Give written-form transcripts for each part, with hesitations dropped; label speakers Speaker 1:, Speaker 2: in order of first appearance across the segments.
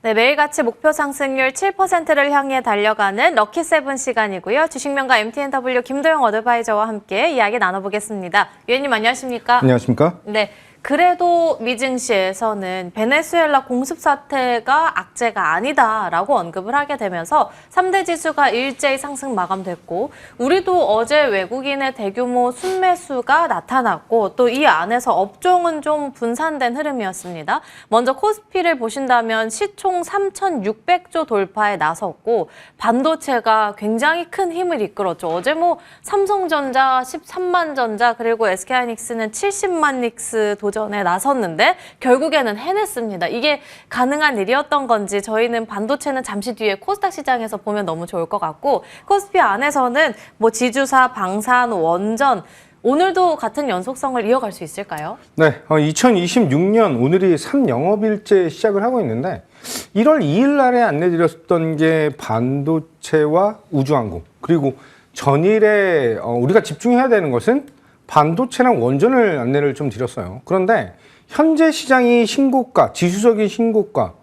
Speaker 1: 네, 매일같이 목표 상승률 7%를 향해 달려가는 럭키세븐 시간이고요. 주식명가 MTNW 김도영 어드바이저와 함께 이야기 나눠보겠습니다. 위원님 안녕하십니까?
Speaker 2: 안녕하십니까?
Speaker 1: 네. 그래도 미증시에서는 베네수엘라 공습 사태가 악재가 아니다라고 언급을 하게 되면서 3대 지수가 일제히 상승 마감됐고 우리도 어제 외국인의 대규모 순매수가 나타났고 또 이 안에서 업종은 좀 분산된 흐름이었습니다. 먼저 코스피를 보신다면 시총 3,600조 돌파에 나섰고 반도체가 굉장히 큰 힘을 이끌었죠. 어제 삼성전자 13만 전자 그리고 SK하이닉스는 70만 닉스 도전에 나섰는데 결국에는 해냈습니다. 이게 가능한 일이었던 건지 저희는 반도체는 잠시 뒤에 코스닥 시장에서 보면 너무 좋을 것 같고 코스피 안에서는 지주사, 방산, 원전 오늘도 같은 연속성을 이어갈 수 있을까요?
Speaker 2: 네, 2026년 오늘이 3영업일째 시작을 하고 있는데 1월 2일 날에 안내드렸던 게 반도체와 우주항공 그리고 전일에 우리가 집중해야 되는 것은 반도체랑 원전을 안내를 좀 드렸어요. 그런데 현재 시장이 신고가, 지수적인 신고가,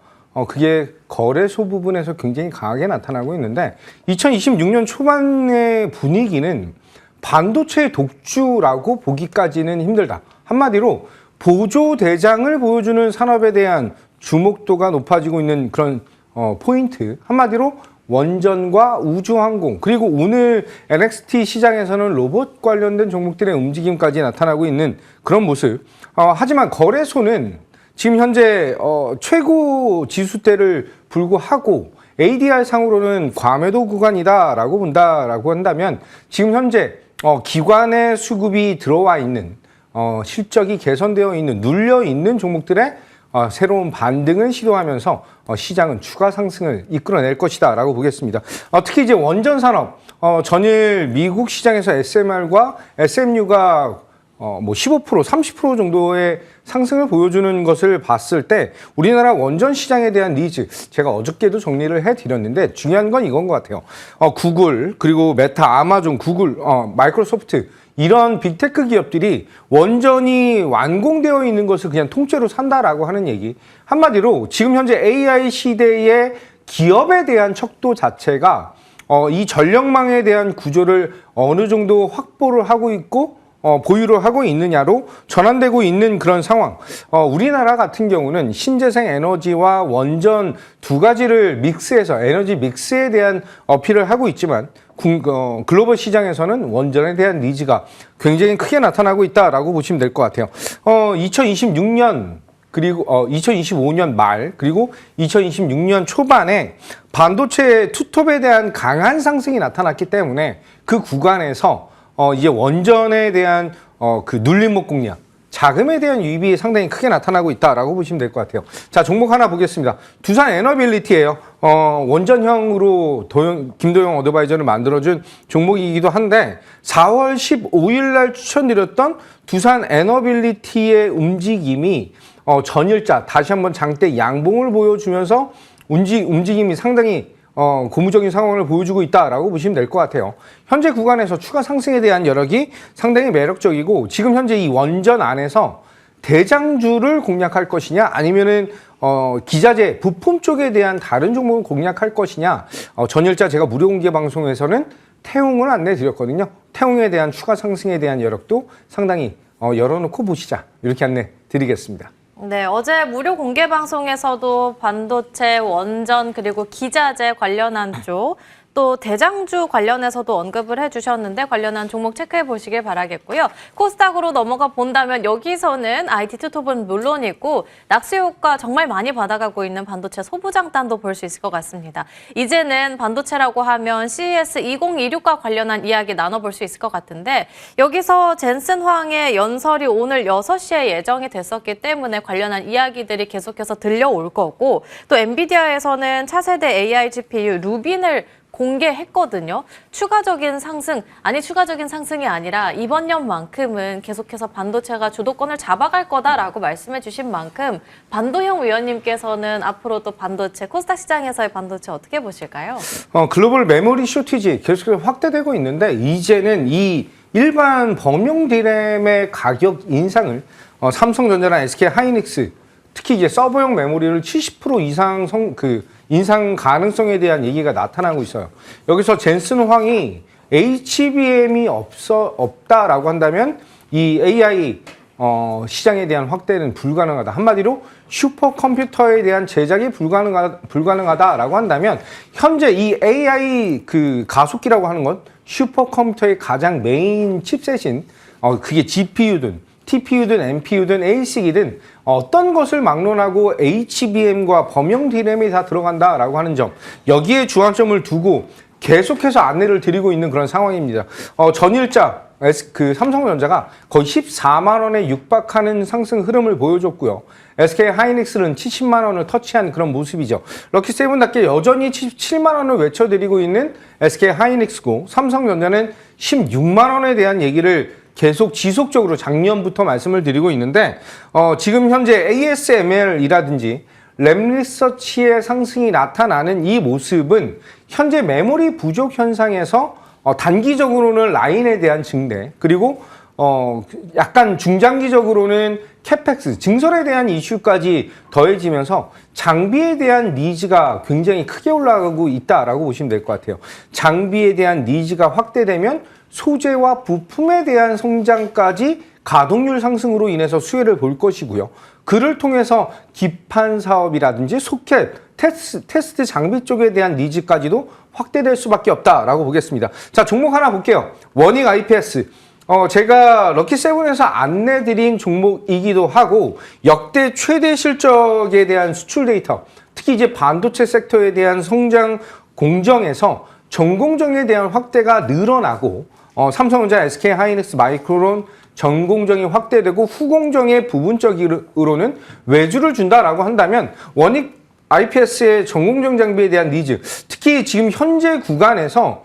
Speaker 2: 그게 거래소 부분에서 굉장히 강하게 나타나고 있는데 2026년 초반의 분위기는 반도체의 독주라고 보기까지는 힘들다. 한마디로 보조대장을 보여주는 산업에 대한 주목도가 높아지고 있는 그런 포인트. 한마디로 원전과 우주항공 그리고 오늘 NXT 시장에서는 로봇 관련된 종목들의 움직임까지 나타나고 있는 그런 모습. 하지만 거래소는 지금 현재 최고 지수대를 불구하고 ADR 상으로는 과매도 구간이다라고 본다라고 한다면 지금 현재 기관의 수급이 들어와 있는 실적이 개선되어 있는 눌려 있는 종목들의 새로운 반등을 시도하면서 시장은 추가 상승을 이끌어낼 것이다 라고 보겠습니다. 특히 이제 원전 산업 전일 미국 시장에서 SMR과 SMU가 15%, 30% 정도의 상승을 보여주는 것을 봤을 때 우리나라 원전 시장에 대한 니즈 제가 어저께도 정리를 해드렸는데 중요한 건 이건 것 같아요. 구글 그리고 메타, 아마존, 구글, 마이크로소프트 이런 빅테크 기업들이 원전이 완공되어 있는 것을 그냥 통째로 산다라고 하는 얘기. 한마디로 지금 현재 AI 시대의 기업에 대한 척도 자체가 이 전력망에 대한 구조를 어느 정도 확보를 하고 있고 보유를 하고 있느냐로 전환되고 있는 그런 상황. 우리나라 같은 경우는 신재생 에너지와 원전 두 가지를 믹스해서 에너지 믹스에 대한 어필을 하고 있지만 글로벌 시장에서는 원전에 대한 니즈가 굉장히 크게 나타나고 있다라고 보시면 될 것 같아요. 2026년 그리고 2025년 말 그리고 2026년 초반에 반도체 투톱에 대한 강한 상승이 나타났기 때문에 그 구간에서 이제 원전에 대한 그 눌림목 공략, 자금에 대한 유입이 상당히 크게 나타나고 있다라고 보시면 될 것 같아요. 자, 종목 하나 보겠습니다. 두산 에너빌리티예요. 원전형으로 김도영 어드바이저를 만들어준 종목이기도 한데 4월 15일 날 추천드렸던 두산 에너빌리티의 움직임이 전일자 다시 한번 장대 양봉을 보여주면서 움직임이 상당히 고무적인 상황을 보여주고 있다라고 보시면 될 것 같아요. 현재 구간에서 추가 상승에 대한 여력이 상당히 매력적이고 지금 현재 이 원전 안에서 대장주를 공략할 것이냐 아니면은 기자재 부품 쪽에 대한 다른 종목을 공략할 것이냐 전일자 제가 무료 공개 방송에서는 태웅을 안내드렸거든요. 태웅에 대한 추가 상승에 대한 여력도 상당히 열어놓고 보시자 이렇게 안내 드리겠습니다.
Speaker 1: 네, 어제 무료 공개 방송에서도 반도체, 원전 그리고 기자재 관련한 쪽 또 대장주 관련해서도 언급을 해주셨는데 관련한 종목 체크해 보시길 바라겠고요. 코스닥으로 넘어가 본다면 여기서는 IT 투톱은 물론이고 낙수 효과 정말 많이 받아가고 있는 반도체 소부장단도 볼 수 있을 것 같습니다. 이제는 반도체라고 하면 CES 2026과 관련한 이야기 나눠볼 수 있을 것 같은데 여기서 젠슨황의 연설이 오늘 6시에 예정이 됐었기 때문에 관련한 이야기들이 계속해서 들려올 거고 또 엔비디아에서는 차세대 AI GPU 루빈을 공개했거든요. 추가적인 상승이 아니라 이번 년만큼은 계속해서 반도체가 주도권을 잡아갈 거다라고 말씀해 주신 만큼 반도형 위원님께서는 앞으로 또 반도체, 코스닥 시장에서의 반도체 어떻게 보실까요?
Speaker 2: 글로벌 메모리 쇼티지 계속해서 확대되고 있는데 이제는 이 일반 범용 디램의 가격 인상을 삼성전자나 SK 하이닉스 특히 이제 서버용 메모리를 70% 이상 인상 가능성에 대한 얘기가 나타나고 있어요. 여기서 젠슨 황이 HBM이 없다라고 한다면 이 AI 시장에 대한 확대는 불가능하다. 한마디로 슈퍼컴퓨터에 대한 제작이 불가능하다라고 한다면 현재 이 AI 가속기라고 하는 건 슈퍼컴퓨터의 가장 메인 칩셋인 그게 GPU든 TPU든 NPU든 ASIC이든 어떤 것을 막론하고 HBM과 범용 D램이 다 들어간다라고 하는 점, 여기에 주안점을 두고 계속해서 안내를 드리고 있는 그런 상황입니다. 전일자 삼성전자가 거의 14만 원에 육박하는 상승 흐름을 보여줬고요. SK 하이닉스는 70만 원을 터치한 그런 모습이죠. 럭키세븐답게 여전히 77만 원을 외쳐드리고 있는 SK 하이닉스고, 삼성전자는 16만 원에 대한 얘기를 계속 지속적으로 작년부터 말씀을 드리고 있는데, 지금 현재 ASML이라든지 램리서치의 상승이 나타나는 이 모습은 현재 메모리 부족 현상에서 단기적으로는 라인에 대한 증대, 그리고 약간 중장기적으로는 캐펙스, 증설에 대한 이슈까지 더해지면서 장비에 대한 니즈가 굉장히 크게 올라가고 있다라고 보시면 될 것 같아요. 장비에 대한 니즈가 확대되면 소재와 부품에 대한 성장까지 가동률 상승으로 인해서 수혜를 볼 것이고요. 그를 통해서 기판 사업이라든지 소켓, 테스트 장비 쪽에 대한 니즈까지도 확대될 수밖에 없다라고 보겠습니다. 자, 종목 하나 볼게요. 원익 IPS. 제가 럭키세븐에서 안내드린 종목이기도 하고 역대 최대 실적에 대한 수출 데이터, 특히 이제 반도체 섹터에 대한 성장 공정에서 전공정에 대한 확대가 늘어나고 삼성전자, SK 하이닉스, 마이크론 전공정이 확대되고 후공정의 부분적으로는 외주를 준다라고 한다면 원익 IPS의 전공정 장비에 대한 니즈, 특히 지금 현재 구간에서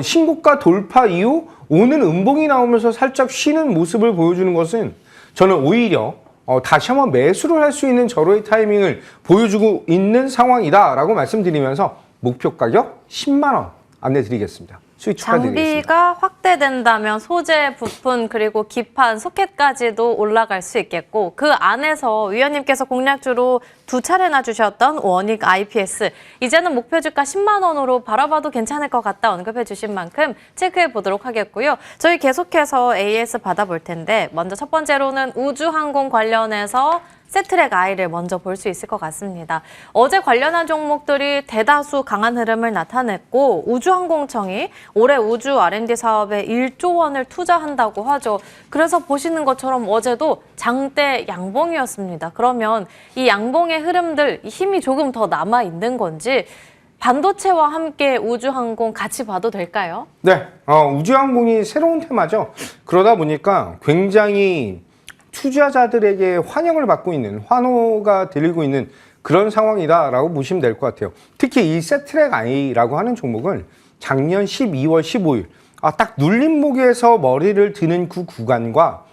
Speaker 2: 신고가 돌파 이후 오는 음봉이 나오면서 살짝 쉬는 모습을 보여주는 것은 저는 오히려 다시 한번 매수를 할 수 있는 절호의 타이밍을 보여주고 있는 상황이다라고 말씀드리면서 목표 가격 10만 원 안내드리겠습니다. 수익 축하드리겠습니다.
Speaker 1: 장비가 확대된다면 소재, 부품, 그리고 기판, 소켓까지도 올라갈 수 있겠고, 그 안에서 위원님께서 공략주로 2차례나 주셨던 원익 IPS, 이제는 목표 주가 10만 원으로 바라봐도 괜찮을 것 같다 언급해 주신 만큼 체크해 보도록 하겠고요. 저희 계속해서 AS 받아볼 텐데, 먼저 첫 번째로는 우주항공 관련해서 세트랙 I를 먼저 볼 수 있을 것 같습니다. 어제 관련한 종목들이 대다수 강한 흐름을 나타냈고, 우주항공청이 올해 우주 R&D 사업에 1조 원을 투자한다고 하죠. 그래서 보시는 것처럼 어제도 장대 양봉이었습니다. 그러면 이 양봉의 흐름들, 힘이 조금 더 남아있는 건지 반도체와 함께 우주항공 같이 봐도 될까요?
Speaker 2: 네, 우주항공이 새로운 테마죠. 그러다 보니까 굉장히 투자자들에게 환영을 받고 있는, 환호가 들리고 있는 그런 상황이다라고 보시면 될 것 같아요. 특히 이 세트랙 I라고 하는 종목을 작년 12월 15일 딱 눌림목에서 머리를 드는 그 구간과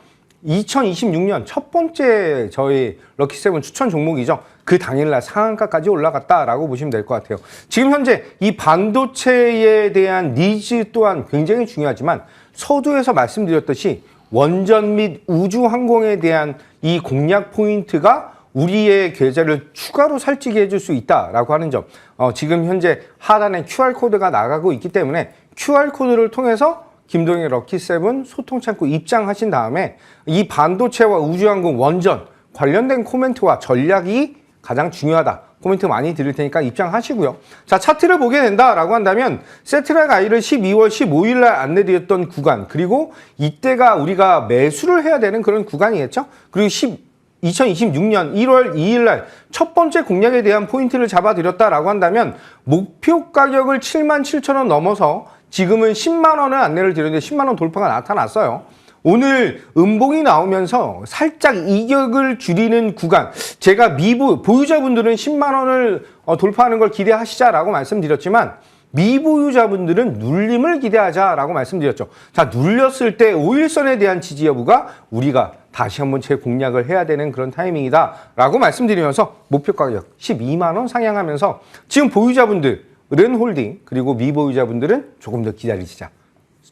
Speaker 2: 2026년 첫 번째 저희 럭키세븐 추천 종목이죠. 그 당일날 상한가까지 올라갔다라고 보시면 될 것 같아요. 지금 현재 이 반도체에 대한 니즈 또한 굉장히 중요하지만 서두에서 말씀드렸듯이 원전 및 우주항공에 대한 이 공략 포인트가 우리의 계좌를 추가로 살찌게 해줄 수 있다라고 하는 점. 지금 현재 하단에 QR코드가 나가고 있기 때문에 QR코드를 통해서 김동희 럭키세븐 소통창구 입장하신 다음에 이 반도체와 우주항공 원전 관련된 코멘트와 전략이 가장 중요하다. 코멘트 많이 드릴 테니까 입장하시고요. 자, 차트를 보게 된다라고 한다면 세트랙 I를 12월 15일 날 안내드렸던 구간, 그리고 이때가 우리가 매수를 해야 되는 그런 구간이겠죠. 그리고 2026년 1월 2일 날 첫 번째 공략에 대한 포인트를 잡아드렸다라고 한다면 목표 가격을 77,000원 넘어서 지금은 10만 원을 안내를 드렸는데 10만 원 돌파가 나타났어요. 오늘 음봉이 나오면서 살짝 이격을 줄이는 구간, 제가 보유자분들은 10만 원을 돌파하는 걸 기대하시자라고 말씀드렸지만 미보유자분들은 눌림을 기대하자라고 말씀드렸죠. 자, 눌렸을 때 5일선에 대한 지지 여부가 우리가 다시 한번 재공략을 해야 되는 그런 타이밍이다라고 말씀드리면서 목표 가격 12만 원 상향하면서 지금 보유자분들은 홀딩, 그리고 미보유자분들은 조금 더 기다리시자.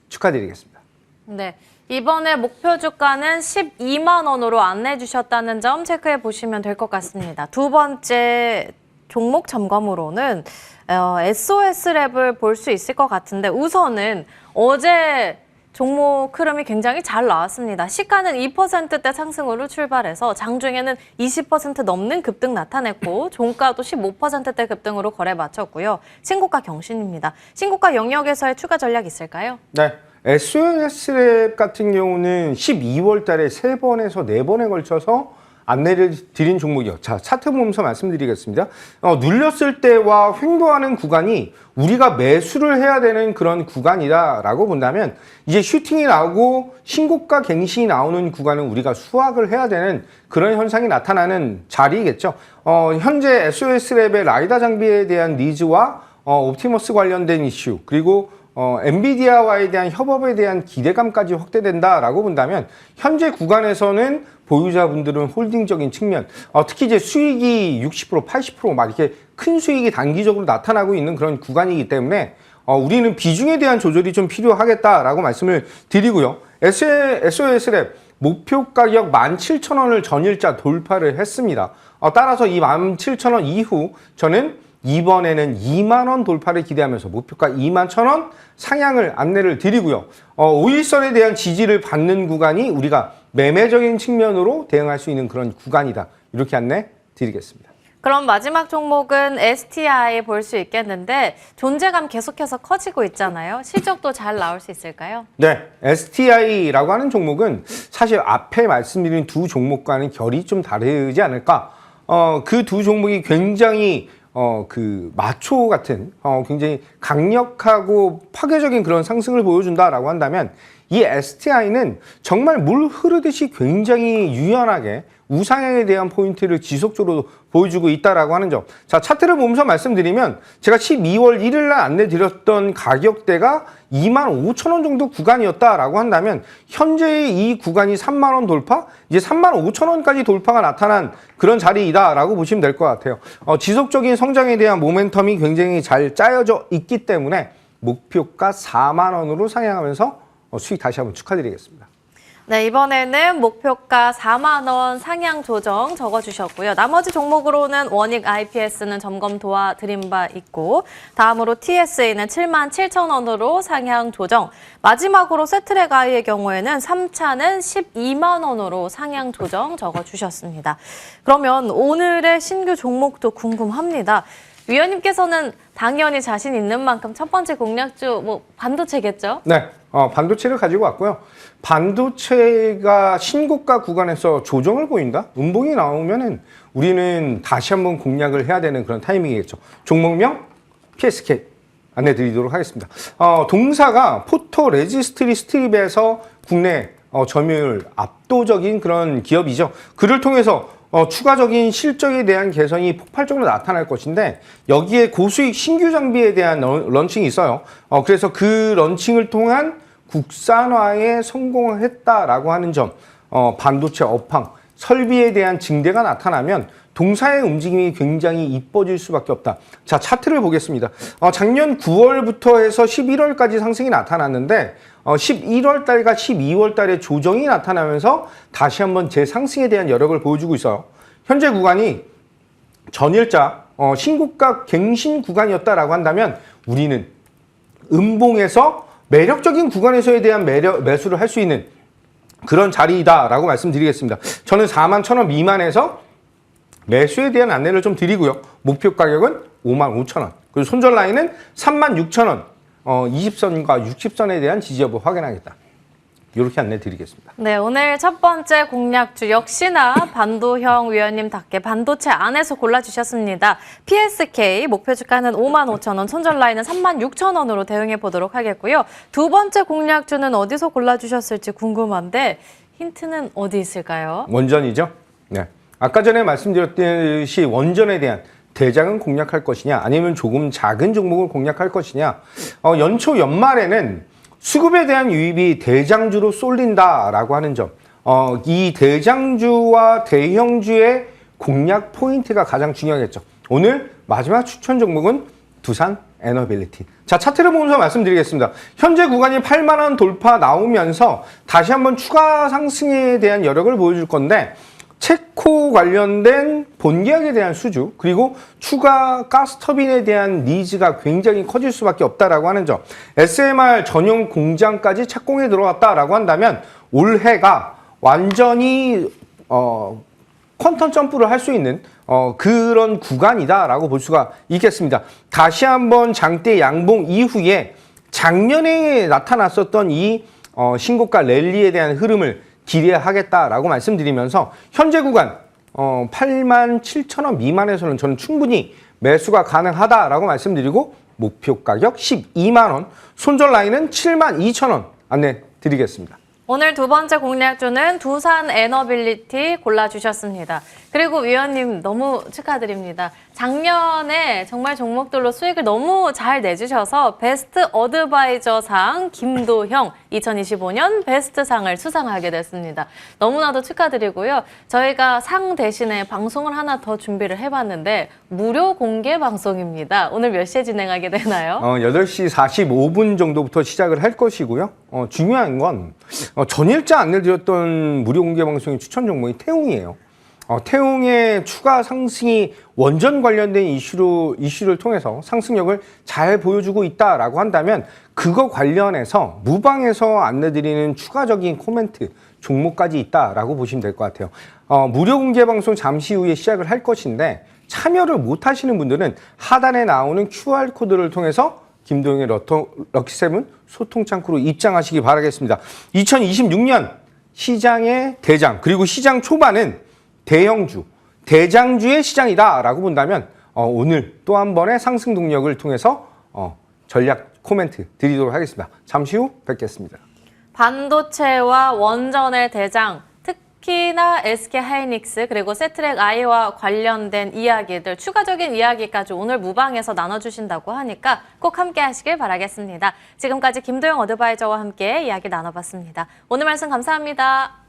Speaker 2: 축하드리겠습니다.
Speaker 1: 네. 이번에 목표 주가는 12만 원으로 안내해 주셨다는 점 체크해 보시면 될 것 같습니다. 두 번째 종목 점검으로는 SOS랩을 볼 수 있을 것 같은데 우선은 어제 종목 흐름이 굉장히 잘 나왔습니다. 시가는 2%대 상승으로 출발해서 장중에는 20% 넘는 급등 나타냈고 종가도 15%대 급등으로 거래 마쳤고요. 신고가 경신입니다. 신고가 영역에서의 추가 전략 있을까요?
Speaker 2: 네. SOS랩 같은 경우는 12월 달에 3번에서 4번에 걸쳐서 안내를 드린 종목이요. 자, 차트 보면서 말씀드리겠습니다. 눌렸을 때와 횡보하는 구간이 우리가 매수를 해야 되는 그런 구간이다라고 본다면 이제 슈팅이 나오고 신고가 갱신이 나오는 구간은 우리가 수확을 해야 되는 그런 현상이 나타나는 자리겠죠. 현재 SOS랩의 라이다 장비에 대한 니즈와 옵티머스 관련된 이슈 그리고 엔비디아와에 대한 협업에 대한 기대감까지 확대된다라고 본다면 현재 구간에서는 보유자분들은 홀딩적인 측면, 특히 이제 수익이 60%, 80%막 이렇게 큰 수익이 단기적으로 나타나고 있는 그런 구간이기 때문에 우리는 비중에 대한 조절이 좀 필요하겠다라고 말씀을 드리고요. SOS랩 목표 가격 17,000원을 전일자 돌파를 했습니다. 따라서 이 17,000원 이후 저는 이번에는 2만 원 돌파를 기대하면서 목표가 21,000원 상향을 안내를 드리고요. 5일선에 대한 지지를 받는 구간이 우리가 매매적인 측면으로 대응할 수 있는 그런 구간이다. 이렇게 안내 드리겠습니다.
Speaker 1: 그럼 마지막 종목은 STI 볼 수 있겠는데 존재감 계속해서 커지고 있잖아요. 실적도 잘 나올 수 있을까요?
Speaker 2: 네, STI라고 하는 종목은 사실 앞에 말씀드린 두 종목과는 결이 좀 다르지 않을까. 그 두 종목이 굉장히 마초 같은, 굉장히 강력하고 파괴적인 그런 상승을 보여준다라고 한다면 이 STI는 정말 물 흐르듯이 굉장히 유연하게 우상향에 대한 포인트를 지속적으로 보여주고 있다라고 하는 점. 자, 차트를 보면서 말씀드리면 제가 12월 1일 날 안내드렸던 가격대가 25,000원 정도 구간이었다라고 한다면 현재의 이 구간이 3만 원 돌파, 이제 35,000원까지 돌파가 나타난 그런 자리이다라고 보시면 될 것 같아요. 지속적인 성장에 대한 모멘텀이 굉장히 잘 짜여져 있기 때문에 목표가 4만 원으로 상향하면서 수익 다시 한번 축하드리겠습니다.
Speaker 1: 네, 이번에는 목표가 4만 원 상향 조정 적어주셨고요. 나머지 종목으로는 원익 IPS는 점검 도와드린 바 있고 다음으로 TSA는 7만 7천 원으로 상향 조정. 마지막으로 세트랙 아이의 경우에는 3차는 12만 원으로 상향 조정 적어주셨습니다. 그러면 오늘의 신규 종목도 궁금합니다. 위원님께서는 당연히 자신 있는 만큼 첫 번째 공략주 반도체겠죠?
Speaker 2: 네, 반도체를 가지고 왔고요. 반도체가 신고가 구간에서 조정을 보인다? 음봉이 나오면은 우리는 다시 한번 공략을 해야 되는 그런 타이밍이겠죠. 종목명 PSK 안내드리도록 하겠습니다. 동사가 포토 레지스트리 스트립에서 국내 점유율 압도적인 그런 기업이죠. 그를 통해서 추가적인 실적에 대한 개선이 폭발적으로 나타날 것인데 여기에 고수익 신규 장비에 대한 런칭이 있어요. 그래서 그 런칭을 통한 국산화에 성공했다라고 하는 점, 반도체 업황, 설비에 대한 증대가 나타나면 동사의 움직임이 굉장히 이뻐질 수밖에 없다. 자, 차트를 보겠습니다. 작년 9월부터 해서 11월까지 상승이 나타났는데 11월 달과 12월 달에 조정이 나타나면서 다시 한번 재상승에 대한 여력을 보여주고 있어요. 현재 구간이 전일자 신고가 갱신 구간이었다라고 한다면 우리는 음봉에서 매력적인 구간에서에 대한 매수를 할 수 있는 그런 자리이다라고 말씀드리겠습니다. 저는 41,000원 미만에서 매수에 대한 안내를 좀 드리고요. 목표 가격은 55,000원. 그리고 손절 라인은 36,000원. 20선과 60선에 대한 지지 여부 확인하겠다. 이렇게 안내 드리겠습니다.
Speaker 1: 네, 오늘 첫 번째 공략주 역시나 반도형 위원님답게 반도체 안에서 골라주셨습니다. PSK 목표 주가는 55,000원, 손절 라인은 36,000원으로 대응해 보도록 하겠고요. 두 번째 공략주는 어디서 골라주셨을지 궁금한데 힌트는 어디 있을까요?
Speaker 2: 원전이죠. 네. 아까 전에 말씀드렸듯이 원전에 대한 대장은 공략할 것이냐 아니면 조금 작은 종목을 공략할 것이냐. 연초 연말에는 수급에 대한 유입이 대장주로 쏠린다라고 하는 점. 이 대장주와 대형주의 공략 포인트가 가장 중요하겠죠. 오늘 마지막 추천 종목은 두산 에너빌리티. 자, 차트를 보면서 말씀드리겠습니다. 현재 구간이 8만 원 돌파 나오면서 다시 한번 추가 상승에 대한 여력을 보여줄 건데 체코 관련된 본계약에 대한 수주 그리고 추가 가스터빈에 대한 니즈가 굉장히 커질 수밖에 없다라고 하는 점. SMR 전용 공장까지 착공에 들어왔다라고 한다면 올해가 완전히 퀀텀 점프를 할 수 있는 그런 구간이다라고 볼 수가 있겠습니다. 다시 한번 장대 양봉 이후에 작년에 나타났었던 이 신고가 랠리에 대한 흐름을 기대하겠다라고 말씀드리면서 현재 구간 8만 7천 원 미만에서는 저는 충분히 매수가 가능하다라고 말씀드리고 목표 가격 12만 원, 손절 라인은 7만 2천 원 안내 드리겠습니다.
Speaker 1: 오늘 두 번째 공략주는 두산 에너빌리티 골라주셨습니다. 그리고 위원님 너무 축하드립니다. 작년에 정말 종목들로 수익을 너무 잘 내주셔서 베스트 어드바이저상 김도형 2025년 베스트상을 수상하게 됐습니다. 너무나도 축하드리고요. 저희가 상 대신에 방송을 하나 더 준비를 해봤는데 무료 공개 방송입니다. 오늘 몇 시에 진행하게 되나요?
Speaker 2: 8시 45분 정도부터 시작을 할 것이고요. 중요한 건 전일자 안내드렸던 무료 공개 방송의 추천 종목이 태웅이에요. 태웅의 추가 상승이 원전 관련된 이슈를 통해서 상승력을 잘 보여주고 있다라고 한다면 그거 관련해서 무방에서 안내드리는 추가적인 코멘트 종목까지 있다라고 보시면 될 것 같아요. 무료 공개 방송 잠시 후에 시작을 할 것인데 참여를 못 하시는 분들은 하단에 나오는 QR코드를 통해서 김도영의 럭키세븐 소통 창구로 입장하시기 바라겠습니다. 2026년 시장의 대장 그리고 시장 초반은 대형주, 대장주의 시장이다라고 본다면 오늘 또 한 번의 상승 동력을 통해서 전략 코멘트 드리도록 하겠습니다. 잠시 후 뵙겠습니다.
Speaker 1: 반도체와 원전의 대장, 특히나 SK하이닉스 그리고 세트랙 I와 관련된 이야기들, 추가적인 이야기까지 오늘 무방에서 나눠주신다고 하니까 꼭 함께 하시길 바라겠습니다. 지금까지 김도영 어드바이저와 함께 이야기 나눠봤습니다. 오늘 말씀 감사합니다.